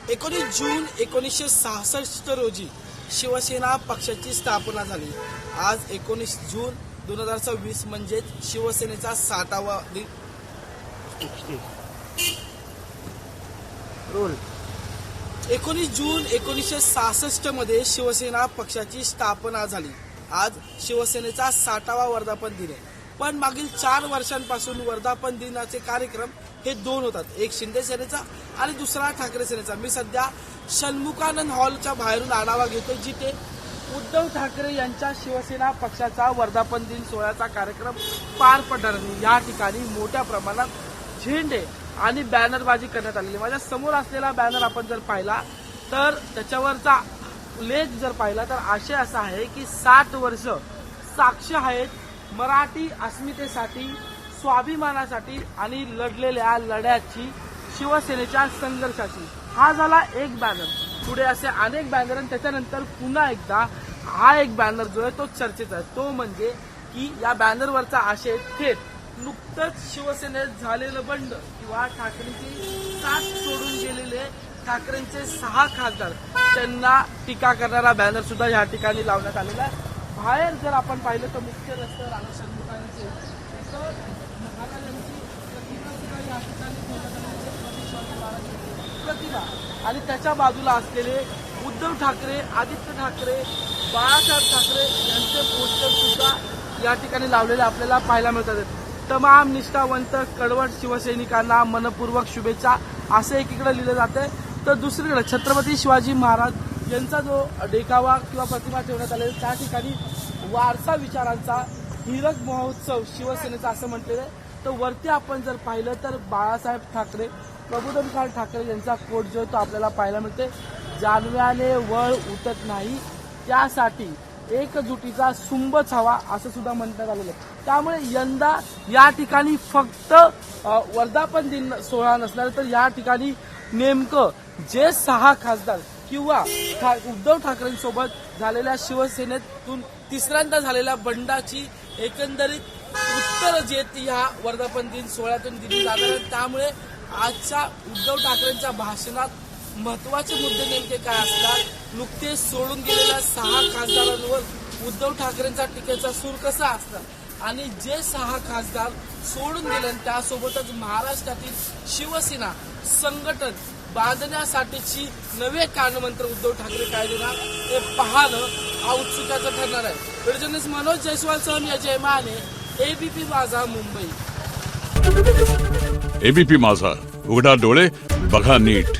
19 जून 1966 रोजी शिवसेना पक्षाची स्थापना झाली. आज 19 जून 2026 म्हणजे शिवसेनेचा 60वा दिन. रोल 19 जून 1966 मध्ये शिवसेना पक्षाची स्थापना झाली. आज शिवसेनेचा 60वा वर्धापन दिन आहे. पण मागील 4 वर्षांपासून वर्धापन दिनाचे कार्यक्रम हे 2 होतात. एक शिंदे सेनेचा आणि दुसरा ठाकरे सेनेचा. मी सध्या षण्मुखानंद हॉलच्या बाहेरून आढावा घेतो, जिथे उद्धव ठाकरे यांच्या शिवसेना पक्षाचा वर्धापन दिन सोहळ्याचा कार्यक्रम पार पडणार आहे. या ठिकाणी मोठ्या प्रमाणात झेंडे आणि बॅनरबाजी करण्यात आलेली. माझ्या समोर असलेला बॅनर आपण जर पाहिला तर त्याच्यावरचा लेख जर पाहिला तर आशय असा आहे की 60 वर्ष साक्ष आहेत मराठी अस्मितेसाठी, स्वाभिमानासाठी आणि लढलेल्या लढ्याची, शिवसेनेच्या संघर्षाची. हा झाला एक बॅनर. पुढे असे अनेक बॅनर आणि त्याच्यानंतर पुन्हा एकदा हा एक बॅनर जो आहे तो चर्चेचा आहे. तो म्हणजे की या बॅनरवरचा आशय थेट नुकतंच शिवसेनेत झालेलं बंड किंवा ठाकरेंची साथ सोडून गेलेले ठाकरेंचे 6 खासदार त्यांना टीका करणारा बॅनर सुद्धा या ठिकाणी लावण्यात आलेला आहे. बाहेर जर आपण पाहिलं तर मुख्य रस्त्यावर आलं षण्मुखांचे प्रतिभा आणि त्याच्या बाजूला असलेले उद्धव ठाकरे, आदित्य ठाकरे, बाळासाहेब ठाकरे यांचे पोस्टर सुद्धा या ठिकाणी लावलेले आपल्याला पाहायला मिळतात. तमाम निष्ठावंत कडवट शिवसैनिकांना मनपूर्वक शुभेच्छा असे एकीकडे लिहिले जाते, तर दुसरीकडे छत्रपती शिवाजी महाराज यांचा जो देखावा किंवा प्रतिमा ठेवण्यात आलेला त्या ठिकाणी वारसा विचारांचा हीरक महोत्सव शिवसेनेचा असं म्हटलेलं आहे. तर वरती आपण जर पाहिलं तर बाळासाहेब ठाकरे, प्रबोधनकार ठाकरे यांचा कोट जो तो आपल्याला पाहायला मिळते. जानव्याने वळ उठत नाही त्यासाठी एकजुटीचा सुंबच हवा असं सुद्धा म्हणण्यात आलेलं आहे. त्यामुळे यंदा या ठिकाणी फक्त वर्धापन दिन सोहळा नसणार, तर या ठिकाणी नेमकं जे 6 खासदार किंवा उद्धव ठाकरेंसोबत झालेल्या शिवसेनेतून तिसऱ्यांदा झालेल्या बंडाची एकंदरीत उत्तर जे या वर्धापन दिन सोहळ्यातून दिली जाणार आहे. त्यामुळे आजच्या उद्धव ठाकरेंच्या भाषणात महत्वाचे मुद्दे नेमके काय असणार, नुकतेच सोडून गेलेल्या 6 खासदारांवर उद्धव ठाकरेंचा टीकेचा सूर कसा असणार आणि जे 6 खासदार सोडून गेले त्यासोबतच महाराष्ट्रातील शिवसेना संघटन बांधण्यासाठीची नवे कानमंत्र उद्धव ठाकरे काय देणार हे पाहणं औत्सुक्याचं ठरणार आहे. व्हिडिओ मनोज जयस्वाल सह मी अजय माने, एबीपी माझा मुंबई. एबीपी माझा, उघडा डोळे बघा नीट.